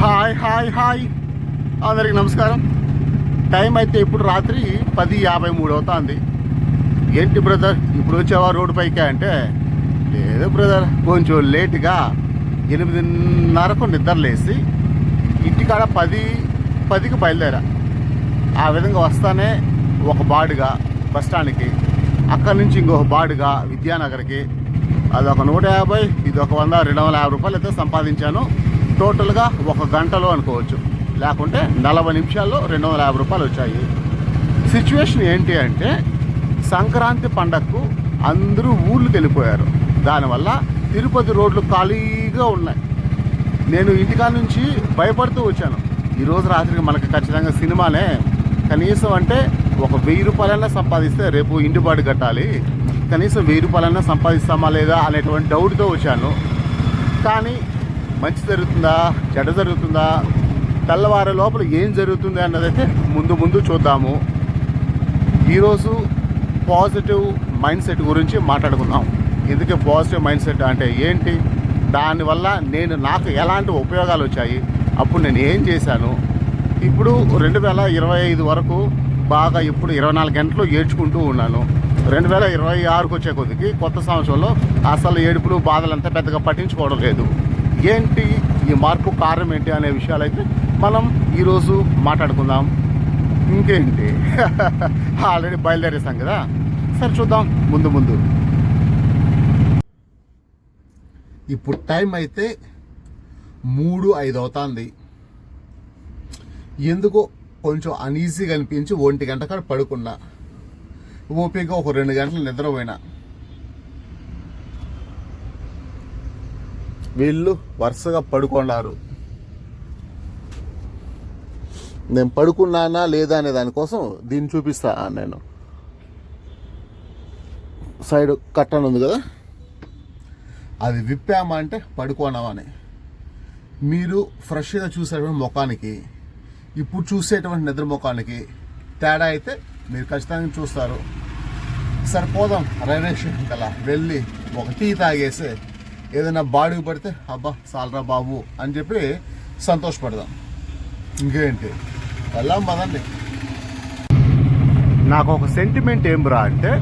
Hi hi hi అందరికి నమస్కారం. Time అయితే ఇప్పుడు రాత్రి 10:53 అవుతుంది. ఏంటి బ్రదర్ ఇప్పుడు వచ్చావా రోడ్డు పైకి అంటే, లేదు బ్రదర్ కొంచెం లేటుగా 8:30కు నిద్రలేసి ఇంటికాడ 10:10కి బయలుదేరా. ఆ విధంగా వస్తానే ఒక బాడుగా బస్టాండ్కి, అక్కడి నుంచి ఇంకొక బాడుగా విద్యానగర్కి, అదొక 150, ఇది ఒక 100, 250 రూపాయలు అయితే సంపాదించాను. టోటల్గా ఒక గంటలో అనుకోవచ్చు, లేకుంటే 40 నిమిషాల్లో 250 రూపాయలు వచ్చాయి. సిచ్యువేషన్ ఏంటి అంటే, సంక్రాంతి పండగకు అందరూ ఊళ్ళకి వెళ్ళిపోయారు. దానివల్ల తిరుపతి రోడ్లు ఖాళీగా ఉన్నాయి. నేను ఇంటికాడ నుంచి భయపడుతూ వచ్చాను. ఈరోజు రాత్రికి మనకి ఖచ్చితంగా సినిమానే, కనీసం అంటే ఒక 1000 రూపాయలైనా సంపాదిస్తే రేపు ఇంటి బాడు కట్టాలి, కనీసం 1000 రూపాయలైనా సంపాదిస్తామా లేదా అనేటువంటి డౌట్తో వచ్చాను. కానీ మంచి జరుగుతుందా చెడ్డ జరుగుతుందా, తెల్లవారే లోపల ఏం జరుగుతుంది అన్నదైతే ముందు చూద్దాము. ఈరోజు పాజిటివ్ మైండ్ సెట్ గురించి మాట్లాడుకుందాం. ఎందుకే పాజిటివ్ మైండ్ సెట్ అంటే ఏంటి, దానివల్ల నాకు ఎలాంటి ఉపయోగాలు వచ్చాయి, అప్పుడు నేను ఏం చేశాను. ఇప్పుడు 2025 వరకు బాగా ఇప్పుడు 24 గంటలు ఏడ్చుకుంటూ ఉన్నాను. 2026కు వచ్చే కొద్దికి కొత్త సంవత్సరంలో అసలు ఏడుపులు బాధలంతా పెద్దగా పట్టించుకోవడం లేదు. ఏంటి ఈ మార్పు కారణం ఏంటి అనే విషయాలైతే మనం ఈరోజు మాట్లాడుకుందాం. ఇంకేంటి ఆల్రెడీ బయలుదేరేసాం కదా, సరే చూద్దాం ముందు. ఇప్పుడు టైం అయితే 3:05 అవుతుంది. ఎందుకో కొంచెం అన్ఈజీగా అనిపించి 1 గంట కాడ పడుకున్నా. ఓపిక ఒక 2 గంటలు నిద్రపోయినా. వీళ్ళు వరుసగా పడుకున్నారు. నేను పడుకున్నానా లేదా అనే దానికోసం దీన్ని చూపిస్తా. నేను సైడ్ కట్టన్ ఉంది కదా, అది విప్పామా అంటే పడుకోనామని. మీరు ఫ్రెష్గా చూసేటువంటి ముఖానికి ఇప్పుడు చూసేటువంటి నిద్ర ముఖానికి తేడా అయితే మీరు ఖచ్చితంగా చూస్తారు. సరిపోదాం రైల్వే స్టేషన్ కల్లా వెళ్ళి ఒక టీ తాగేసి ఏదైనా బాడీకి పడితే అబ్బా సాలరా బాబు అని చెప్పి సంతోషపడదాం. ఇంకేంటి వెళ్దాం పదండి. నాకు ఒక సెంటిమెంట్ ఏం రా అంటే,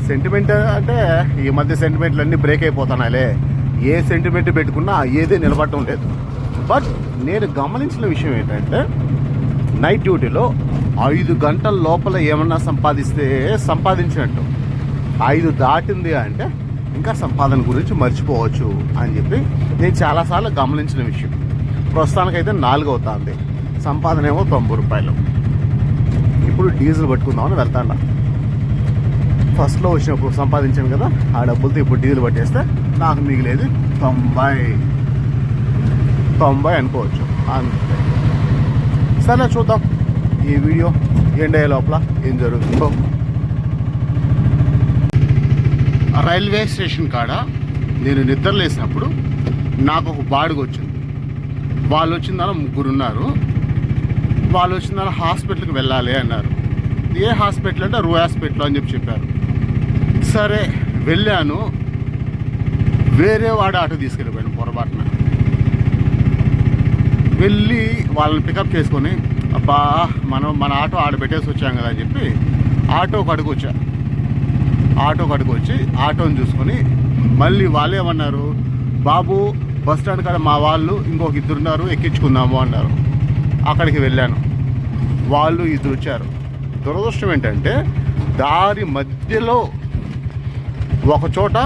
సెంటిమెంట్ అంటే ఈ మధ్య సెంటిమెంట్లు అన్నీ బ్రేక్ అయిపోతున్నాయిలే. ఏ సెంటిమెంట్ పెట్టుకున్నా ఏది నిలబడటం లేదు. బట్ నేను గమనించిన విషయం ఏంటంటే, నైట్ డ్యూటీలో 5 గంటల లోపల ఏమన్నా సంపాదిస్తే సంపాదించినట్టు, 5 దాటింది అంటే ఇంకా సంపాదన గురించి మర్చిపోవచ్చు అని చెప్పి నేను చాలాసార్లు గమనించిన విషయం. ప్రస్తుతానికైతే 4 అవుతుంది, సంపాదన ఏమో 90 రూపాయలు. ఇప్పుడు డీజిల్ పట్టుకుందామని వెళ్తాను. ఫస్ట్లో వచ్చినప్పుడు సంపాదించాను కదా, ఆ డబ్బులతో ఇప్పుడు డీజిల్ పట్టేస్తే నాకు మిగిలేది 90 అనుకోవచ్చు అంతే. సరే చూద్దాం ఈ వీడియో ఎండ్ అయ్యే లోపల ఏం జరుగుతుందో. రైల్వే స్టేషన్ కాడ నేను నిద్రలేసినప్పుడు నాకు ఒక బాడుగ వచ్చింది. వాళ్ళు వచ్చిందన్న 3 ఉన్నారు. వాళ్ళు వచ్చిందన్న హాస్పిటల్కి వెళ్ళాలి అన్నారు. ఏ హాస్పిటల్ అంటే రూ హాస్పిటల్ అని చెప్పారు. సరే వెళ్ళాను. వేరే వాడు ఆటో తీసుకెళ్ళిపోయాను పొరపాటున. వెళ్ళి వాళ్ళని పికప్ చేసుకొని, అబ్బా మన ఆటో ఆడ పెట్టేసి వచ్చాం కదా అని చెప్పి ఆటోకి అడుగొచ్చా. ఆటోకి అడుగొచ్చి ఆటోని చూసుకొని మళ్ళీ వాళ్ళు ఏమన్నారు, బాబు బస్ స్టాండ్ కాడ మా వాళ్ళు ఇంకొక 2 ఉన్నారు, ఎక్కించుకుందాము అన్నారు. అక్కడికి వెళ్ళాను. వాళ్ళు 2 వచ్చారు. దురదృష్టం ఏంటంటే, దారి మధ్యలో ఒక చోట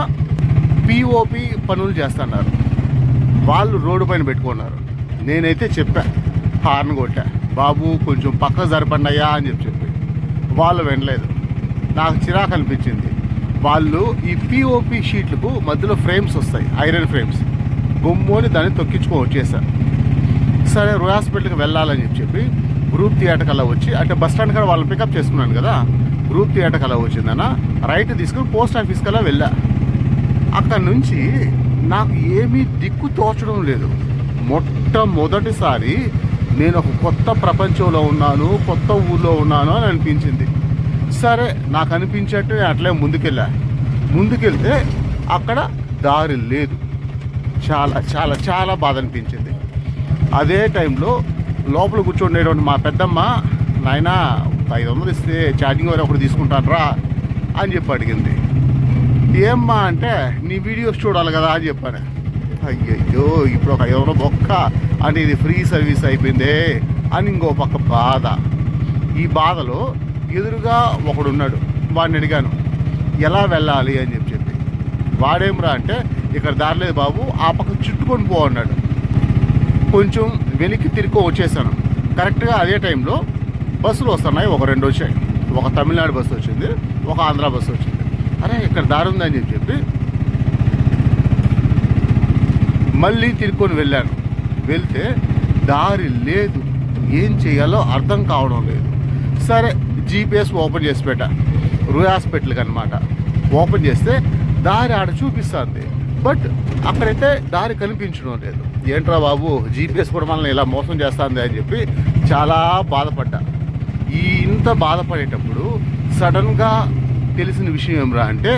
పిఓపి పనులు చేస్తున్నారు. వాళ్ళు రోడ్డు పైన పెట్టుకున్నారు. నేనైతే చెప్పా, హార్న్ కొట్టా, బాబు కొంచెం పక్క జరపండియా అని చెప్పి. వాళ్ళు వినలేదు. నాకు చిరాకు అనిపించింది. వాళ్ళు ఈ పిఓపి షీట్లకు మధ్యలో ఫ్రేమ్స్ వస్తాయి, ఐరన్ ఫ్రేమ్స్, గుమ్మని దాన్ని తొక్కించుకొని వచ్చేసారు. సరే రో హాస్పిటల్కి వెళ్ళాలని చెప్పి గ్రూప్ థియేటర్ కల్లా వచ్చి, అంటే బస్ స్టాండ్ కాడ వాళ్ళని పికప్ చేసుకున్నాను కదా, గ్రూప్ థియేటర్ కల్లా వచ్చిందన్న రైట్ తీసుకుని పోస్ట్ ఆఫీస్ కల్లా వెళ్ళా. అక్కడి నుంచి నాకు ఏమీ దిక్కు తోచడం లేదు. మొట్టమొదటిసారి నేను ఒక కొత్త ప్రపంచంలో ఉన్నాను, కొత్త ఊళ్ళో ఉన్నాను అని అనిపించింది. సరే నాకు అనిపించేట్టు నేను అట్లే ముందుకెళ్తే అక్కడ దారి లేదు. చాలా చాలా చాలా బాధ అనిపించింది. అదే టైంలో లోపల కూర్చుండేటువంటి మా పెద్దమ్మ, నాయన 500 ఇస్తే ఛార్జింగ్ వరకు ఒకటి తీసుకుంటాను రా అని చెప్పి అడిగింది. ఏమ్మా అంటే నీ వీడియోస్ చూడాలి కదా అని చెప్పాను. అయ్యయ్యో ఇప్పుడు ఒక 500 బొక్క అంటే ఇది ఫ్రీ సర్వీస్ అయిపోయిందే అని ఇంకో పక్క బాధ. ఈ బాధలో ఎదురుగా ఒకడున్నాడు, వాడిని అడిగాను ఎలా వెళ్ళాలి అని చెప్పి. వాడేమ్రా అంటే ఇక్కడ దారి లేదు బాబు, ఆ పక్క చుట్టుకొని పో అన్నాడు. కొంచెం వెనక్కి తిరిగి వచ్చేసాను. కరెక్ట్గా అదే టైంలో బస్సులు వస్తున్నాయి, ఒక 2 వచ్చాయి. ఒక తమిళనాడు బస్సు వచ్చింది, ఒక ఆంధ్ర బస్సు వచ్చింది. అరే ఇక్కడ దారి ఉందని చెప్పి మళ్ళీ తిరుక్కొని వెళ్ళాను. వెళ్తే దారి లేదు, ఏం చేయాలో అర్థం కావడం లేదు. సరే జీపీఎస్ ఓపెన్ చేసి పెట్టా, రూయ్ హాస్పిటల్కి అనమాట. ఓపెన్ చేస్తే దారి ఆడ చూపిస్తుంది, బట్ అక్కడైతే దారి కనిపించడం లేదు. ఏంట్రా బాబు జీపీఎస్ కూడా మనల్ని ఇలా మోసం చేస్తుంది అని చెప్పి చాలా బాధపడ్డా. ఇంత బాధపడేటప్పుడు సడన్గా తెలిసిన విషయం ఏమిరా అంటే,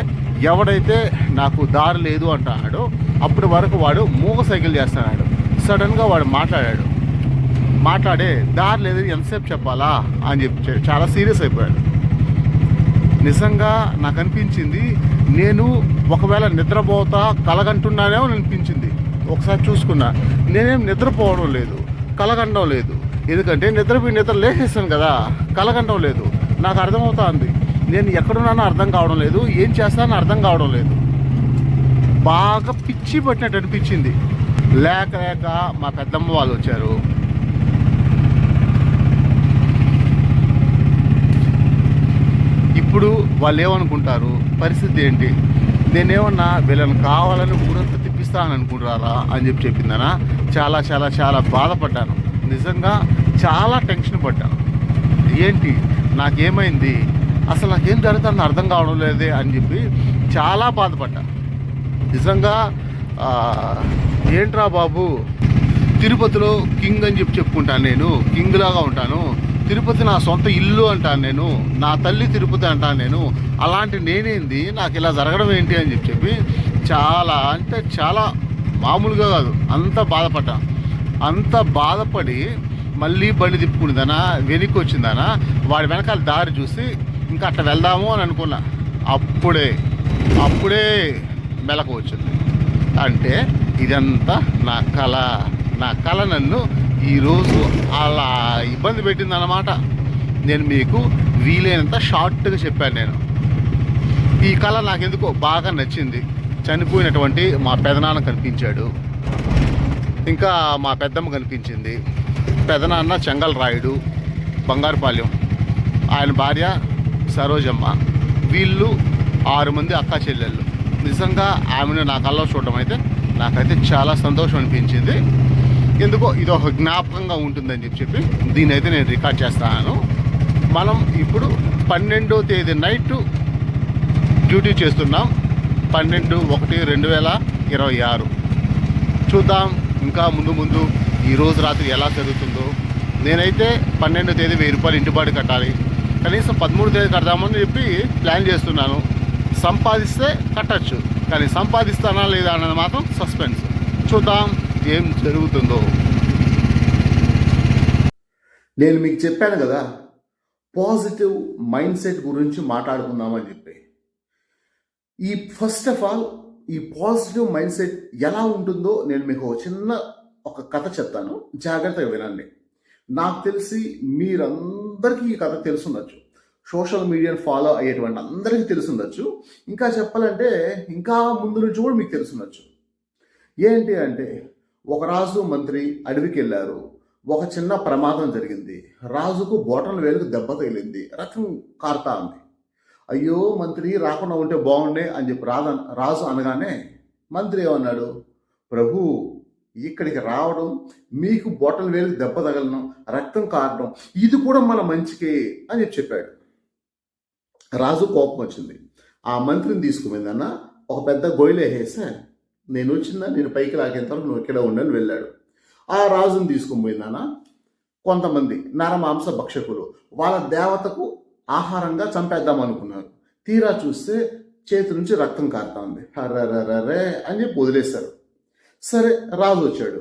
ఎవడైతే నాకు దారి లేదు అంటున్నాడో అప్పటి వరకు వాడు మూగ సైకిల్ చేస్తున్నాడు. సడన్గా వాడు మాట్లాడే దారి లేదు ఎంతసేపు చెప్పాలా అని చెప్పి చాలా సీరియస్ అయిపోయాడు. నిజంగా నాకు అనిపించింది, నేను ఒకవేళ నిద్రపోతా కలగంటున్నానేమో అనిపించింది. ఒకసారి చూసుకున్నా, నేనేం నిద్రపోవడం లేదు, కలగండం లేదు. ఎందుకంటే నిద్ర లేచేస్తాను కదా, కలగండం లేదు. నాకు అర్థమవుతుంది నేను ఎక్కడున్నానో అర్థం కావడం లేదు, ఏం చేస్తానో అర్థం కావడం లేదు. బాగా పిచ్చి పట్టినట్టు అనిపించింది. లేక మా పెద్దమ్మ వాళ్ళు వచ్చారు. ఇప్పుడు వాళ్ళు ఏమనుకుంటారు, పరిస్థితి ఏంటి, నేనేమన్నా వీళ్ళని కావాలని ఊరంతా తిప్పిస్తానని అనుకుంటారా అని చెప్పిందనా. చాలా చాలా చాలా బాధపడ్డాను. నిజంగా చాలా టెన్షన్ పడ్డాను. ఏంటి నాకేమైంది, అసలు నాకేం జరుగుతుందని అర్థం కావడం లేదే అని చెప్పి చాలా బాధపడ్డాను. నిజంగా ఏంట్రా బాబు, తిరుపతిలో కింగ్ అని చెప్పుకుంటాను, నేను కింగ్ లాగా ఉంటాను. తిరుపతి నా సొంత ఇల్లు అంటాను నేను, నా తల్లి తిరుపతి అంటాను నేను. అలాంటి నేనేంది, నాకు ఇలా జరగడం ఏంటి అని చెప్పి చాలా అంటే చాలా మామూలుగా కాదు, అంత బాధపడ్డా. అంత బాధపడి మళ్ళీ బండి తిప్పుకునేదానా, వెనక్కి వచ్చిందానా, వాడి వెనకాల దారి చూసి ఇంకా అట్లా వెళ్దాము అని అనుకున్నా. అప్పుడే మెలకు వచ్చింది. అంటే ఇదంతా నా కళ నన్ను ఈరోజు అలా ఇబ్బంది పెట్టిందన్నమాట. నేను మీకు వీలైనంత షార్ట్గా చెప్పాను. ఈ కళ నాకెందుకో బాగా నచ్చింది. చనిపోయినటువంటి మా పెదనాన్న కనిపించాడు, ఇంకా మా పెద్దమ్మ కనిపించింది. పెదనాన్న చెంగల్ రాయుడు, బంగారుపాలెం, ఆయన భార్య సరోజమ్మ, వీళ్ళు 6 మంది అక్కా చెల్లెళ్ళు. నిజంగా ఆమెను నా కళ్ళలో చూడడం అయితే నాకైతే చాలా సంతోషం అనిపించింది. ఎందుకో ఇది ఒక జ్ఞాపకంగా ఉంటుందని చెప్పి దీని అయితే నేను రికార్డ్ చేస్తాను. మనం ఇప్పుడు 12వ తేదీ నైట్ డ్యూటీ చేస్తున్నాం. 12/1/2026. చూద్దాం ఇంకా ముందు ఈరోజు రాత్రి ఎలా జరుగుతుందో. నేనైతే 12వ తేదీ 1000 రూపాయలు ఇంటిబాటు కట్టాలి. కనీసం 13వ తేదీ కడదామని చెప్పి ప్లాన్ చేస్తున్నాను. సంపాదిస్తే కట్టచ్చు, కానీ సంపాదిస్తానా లేదా అన్నది మాత్రం సస్పెన్స్. చూద్దాం ఏం జరుగుతుందో. నేను మీకు చెప్పాను కదా, పాజిటివ్ మైండ్ సెట్ గురించి మాట్లాడుకుందామని చెప్పి. ఫస్ట్ ఆఫ్ ఆల్ ఈ పాజిటివ్ మైండ్ సెట్ ఎలా ఉంటుందో నేను మీకు ఒక కథ చెప్తాను, జాగ్రత్తగా వినండి. నాకు తెలిసి మీరందరికీ ఈ కథ తెలుసుండొచ్చు, సోషల్ మీడియాను ఫాలో అయ్యేటువంటి అందరికీ తెలుసుండొచ్చు. ఇంకా చెప్పాలంటే ఇంకా ముందు నుంచి కూడా మీకు తెలుసుండొచ్చు. ఏంటి అంటే, ఒక రాజు మంత్రి అడవికి వెళ్ళారు. ఒక చిన్న ప్రమాదం జరిగింది. రాజుకు బోటల వేలుకు దెబ్బ తగిలింది, రక్తం కారుతా ఉంది. అయ్యో మంత్రి రాకుండా ఉంటే బాగుండే అని చెప్పి రాజు అనగానే మంత్రి ఏమన్నాడు, ప్రభు ఇక్కడికి రావడం, మీకు బోటల వేలుకు దెబ్బ తగలడం, రక్తం కారడం, ఇది కూడా మన మంచికే అని చెప్పాడు. రాజు కోపం వచ్చింది. ఆ మంత్రిని తీసుకుపోయిందన్న ఒక పెద్ద గొయ్యిలో వేసా, నేను నేను పైకి లాగేంత వరకు నువ్వు ఇక్కడే ఉండని వెళ్ళాడు. ఆ రాజుని తీసుకుని పోయిందన్న కొంతమంది నరమాంస భక్షకులు వాళ్ళ దేవతకు ఆహారంగా చంపేద్దాం అనుకున్నారు. తీరా చూస్తే చేతి నుంచి రక్తం కారుతా ఉంది. హర్రరే అని చెప్పి వదిలేశారు. సరే రాజు వచ్చాడు.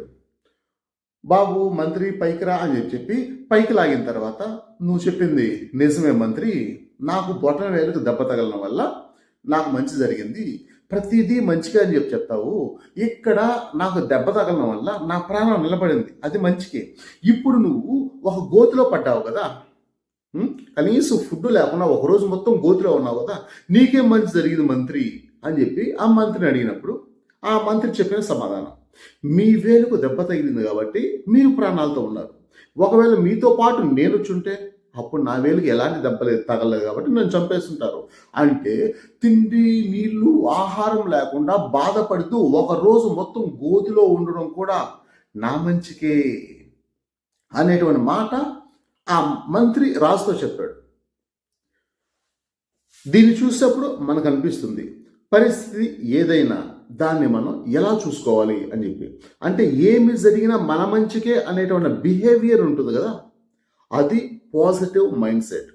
బాబు మంత్రి పైకి రా అని చెప్పి పైకి లాగిన తర్వాత, నువ్వు చెప్పింది నిజమే మంత్రి, నాకు బొటన వేలుకు దెబ్బ తగలడం వల్ల నాకు మంచి జరిగింది, ప్రతిదీ మంచిగా అని చెప్పి చెప్తావు, ఇక్కడ నాకు దెబ్బ తగలడం వల్ల నా ప్రాణం నిలబడింది, అది మంచికే. ఇప్పుడు నువ్వు ఒక గోతిలో పడ్డావు కదా, కనీసం ఫుడ్ లేకుండా ఒకరోజు మొత్తం గోతిలో ఉన్నావు కదా, నీకేం మంచి జరిగింది మంత్రి అని చెప్పి ఆ మంత్రిని అడిగినప్పుడు ఆ మంత్రి చెప్పిన సమాధానం, మీ వేలుకు దెబ్బ తగిలింది కాబట్టి మీరు ప్రాణాలతో ఉన్నారు, ఒకవేళ మీతో పాటు నేను వచ్చుంటే అప్పుడు నా వేలుకి ఎలాంటి దెబ్బలేదు తగలలేదు కాబట్టి నన్ను చంపేస్తుంటారు. అంటే తిండి నీళ్లు ఆహారం లేకుండా బాధపడుతూ ఒక రోజు మొత్తం గోతిలో ఉండడం కూడా నా మంచికే అనేటువంటి మాట ఆ మంత్రి రాజుతో చెప్పాడు. దీన్ని చూసేప్పుడు మనకు అనిపిస్తుంది పరిస్థితి ఏదైనా దాన్ని మనం ఎలా చూసుకోవాలి అని చెప్పి. అంటే ఏమి జరిగినా మన మంచికే అనేటువంటి బిహేవియర్ ఉంటుంది కదా, అది పాజిటివ్ మైండ్ సెట్.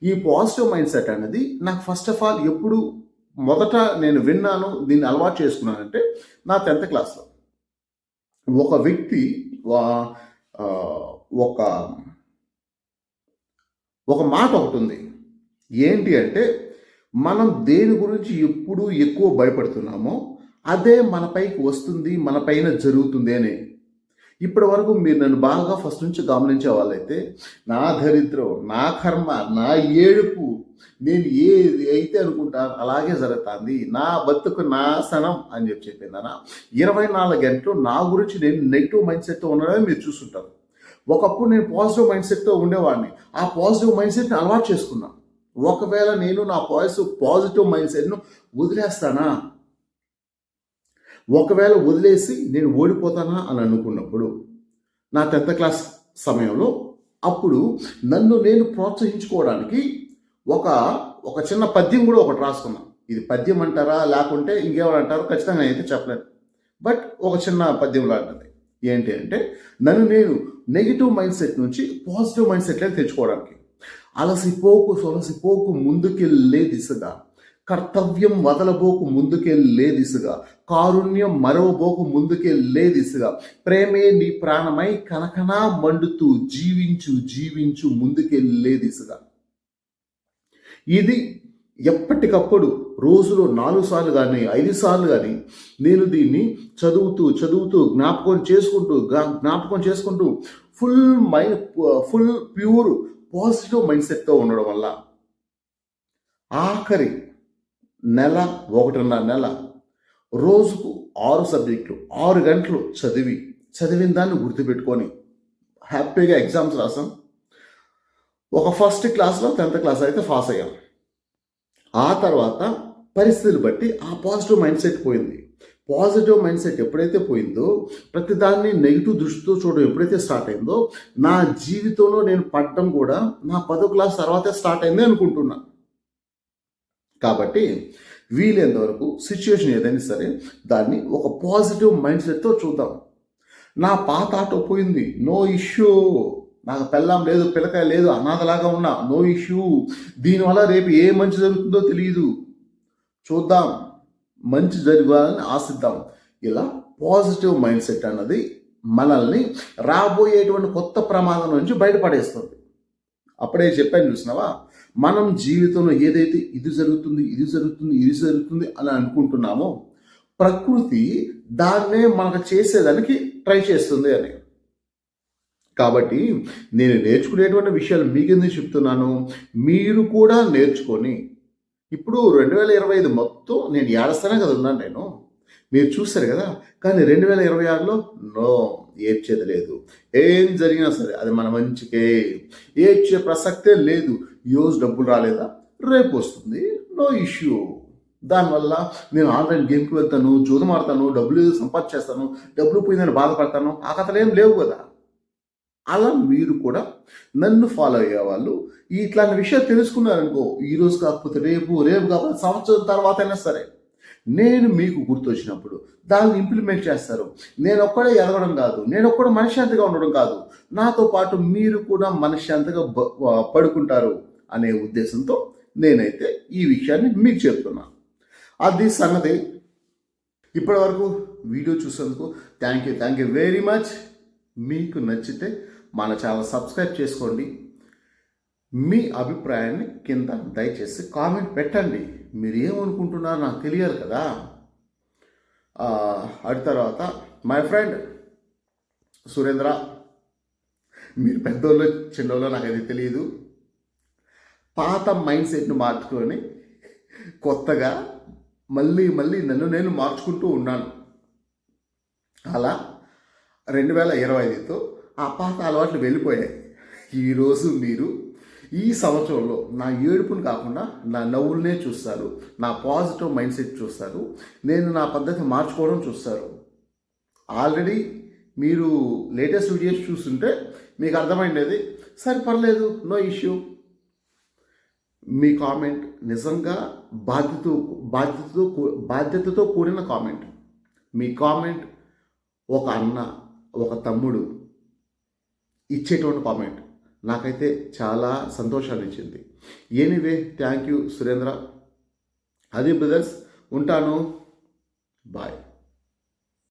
ఈ పాజిటివ్ మైండ్ సెట్ అనేది నాకు ఫస్ట్ ఆఫ్ ఆల్ ఎప్పుడు మొదట నేను విన్నాను, దీన్ని అలవాటు చేసుకున్నానంటే నా 10th క్లాస్లో ఒక వ్యక్తి ఒక మాట ఒకటి ఉంది. ఏంటి అంటే, మనం దేని గురించి ఎప్పుడు ఎక్కువ భయపడుతున్నామో అదే మనపైకి వస్తుంది, మన పైన జరుగుతుంది అని. ఇప్పటి వరకు మీరు నన్ను బాగా ఫస్ట్ నుంచి గమనించే వాళ్ళైతే నా దరిద్రం, నా కర్మ, నా ఏడుపు, నేను ఏది అయితే అనుకుంటాను అలాగే జరుగుతుంది, నా బతుకు నాశనం అని చెప్పిందనా 24 గంటలు నా గురించి నేను నెగిటివ్ మైండ్ సెట్తో ఉండడమే మీరు చూస్తుంటారు. ఒకప్పుడు నేను పాజిటివ్ మైండ్ సెట్తో ఉండేవాడిని, ఆ పాజిటివ్ మైండ్ సెట్ని అలవాటు చేసుకున్నాను. ఒకవేళ నేను నా పాజిటివ్ మైండ్ సెట్ను వదిలేస్తానా, ఒకవేళ వదిలేసి నేను ఓడిపోతానా అని అనుకున్నప్పుడు నా 10th క్లాస్ సమయంలో అప్పుడు నన్ను నేను ప్రోత్సహించుకోవడానికి ఒక చిన్న పద్యం కూడా ఒకటి రాసుకున్నాను. ఇది పద్యం అంటారా లేకుంటే ఇంకేమంటారో ఖచ్చితంగా అయితే చెప్పలేను, బట్ ఒక చిన్న పద్యం లాంటిది. ఏంటి అంటే, నన్ను నేను నెగిటివ్ మైండ్ సెట్ నుంచి పాజిటివ్ మైండ్ సెట్లోకి తెచ్చుకోవడానికి. అలసిపోకు సొలసిపోకు ముందుకెళ్ళే దిశగా, కర్తవ్యం వదలబోకు ముందుకెళ్ళే దిశగా, కారుణ్యం మరవబోకు ముందుకెళ్ళే దిశగా, ప్రేమే నీ ప్రాణమై కనకనా మండుతూ జీవించు జీవించు ముందుకెళ్ళే దిశగా. ఇది ఎప్పటికప్పుడు రోజులో 4 సార్లు కానీ 5 సార్లు కానీ నేను దీన్ని చదువుతూ జ్ఞాపకం చేసుకుంటూ ఫుల్ ప్యూర్ పాజిటివ్ మైండ్ సెట్తో ఉండడం వల్ల ఆఖరి 1.5 నెల రోజుకు 6 సబ్జెక్టులు 6 గంటలు చదివిన దాన్ని గుర్తుపెట్టుకొని హ్యాపీగా ఎగ్జామ్స్ రాసాం. ఒక ఫస్ట్ క్లాస్లో 10th క్లాస్ అయితే పాస్ అయ్యాం. ఆ తర్వాత పరిస్థితులు బట్టి ఆ పాజిటివ్ మైండ్ సెట్ పోయింది. పాజిటివ్ మైండ్ సెట్ ఎప్పుడైతే పోయిందో, ప్రతిదాన్ని నెగిటివ్ దృష్టితో చూడడం ఎప్పుడైతే స్టార్ట్ అయిందో, నా జీవితంలో నేను పడడం కూడా నా 10th క్లాస్ తర్వాతే స్టార్ట్ అయింది అనుకుంటున్నా. కాబట్టి వీలైనంత వరకు సిచ్యువేషన్ ఏదైనా సరే దాన్ని ఒక పాజిటివ్ మైండ్ సెట్తో చూద్దాం. నా పాత ఆటో పోయింది, నో ఇష్యూ, నాకు పెళ్ళాం లేదు, పిల్లకాయ లేదు, అనాథలాగా ఉన్నా, నో ఇష్యూ, దీనివల్ల రేపు ఏ మంచి జరుగుతుందో తెలియదు, చూద్దాం, మంచి జరగాలని ఆశిద్దాం. ఇలా పాజిటివ్ మైండ్ సెట్ అన్నది మనల్ని రాబోయేటువంటి కొత్త ప్రమాదం నుంచి బయటపడేస్తుంది. అప్పుడే చెప్పాను చూసినావా, మనం జీవితంలో ఏదైతే ఇది జరుగుతుంది అని అనుకుంటున్నామో, ప్రకృతి దాన్నే మనకు చేసేదానికి ట్రై చేస్తుంది అని. కాబట్టి నేను నేర్చుకునేటువంటి విషయాలు మీకెందుకు చెప్తున్నాను, మీరు కూడా నేర్చుకొని ఇప్పుడు 2025 మొత్తం నేను ఏడుస్తానే కదా ఉన్నాను, నేను మీరు చూస్తారు కదా. కానీ 2026లో నో, ఏడ్చేది లేదు. ఏం జరిగినా సరే అది మన మంచికే, ఏడ్చే ప్రసక్తే లేదు. ఈరోజు డబ్బులు రాలేదా, రేపు వస్తుంది, నో ఇష్యూ. దానివల్ల నేను ఆన్లైన్ గేమ్కి వెళ్తాను, జూదం ఆడతాను, డబ్బులు సంపాదించేస్తాను, డబ్బులు పోయిందని బాధపడతాను, ఆ కథలు ఏం లేవు కదా. అలా మీరు కూడా నన్ను ఫాలో అయ్యే వాళ్ళు ఇట్లాంటి విషయాలు తెలుసుకున్నారనుకో, ఈరోజు కాకపోతే రేపు కాకపోతే సంవత్సరం తర్వాత అయినా సరే నేను మీకు గుర్తొచ్చినప్పుడు దాన్ని ఇంప్లిమెంట్ చేస్తారు. నేను ఒక్కడే ఎదగడం కాదు, నేను ఒక్కడే మనశ్శాంతిగా ఉండడం కాదు, నాతో పాటు మీరు కూడా మనశ్శాంతిగా పడుకుంటారు అనే ఉద్దేశంతో నేనైతే ఈ విషయాన్ని మీకు చెప్తున్నాను. అది సంగతి. ఇప్పటి వరకు వీడియో చూసేందుకు థ్యాంక్ యూ వెరీ మచ్. మీకు నచ్చితే మన ఛానల్ సబ్స్క్రైబ్ చేసుకోండి. మీ అభిప్రాయాన్ని కింద దయచేసి కామెంట్ పెట్టండి. మీరు ఏమనుకుంటున్నారో నాకు తెలియాలి కదా. అటు తర్వాత మై ఫ్రెండ్ సురేంద్ర, మీరు పెద్దోళ్ళు చిన్నోళ్ళు నాకైతే తెలియదు. పాత మైండ్ సెట్ను మార్చుకొని కొత్తగా మళ్ళీ నన్ను నేను మార్చుకుంటూ ఉన్నాను. అలా 2025తో ఆ పాత అలవాట్లు వెళ్ళిపోయాయి. ఈరోజు మీరు ఈ సంవత్సరంలో నా ఏడుపుని కాకుండా నా నవ్వులనే చూస్తారు, నా పాజిటివ్ మైండ్ సెట్ చూస్తారు, నేను నా పద్ధతి మార్చుకోవడం చూస్తారు. ఆల్రెడీ మీరు లేటెస్ట్ వీడియోస్ చూస్తుంటే మీకు అర్థమైండేది. సరే పర్లేదు, నో ఇష్యూ. మీ కామెంట్ నిజంగా బాధ్యతతో కూడిన కామెంట్. మీ కామెంట్ ఒక అన్న, ఒక తమ్ముడు ఇచ్చేటువంటి కామెంట్ నాకైతే చాలా సంతోషాన్ని ఇచ్చింది. Anyway, thank you Surendra. అది బ్రదర్స్, ఉంటాను. బాయ్.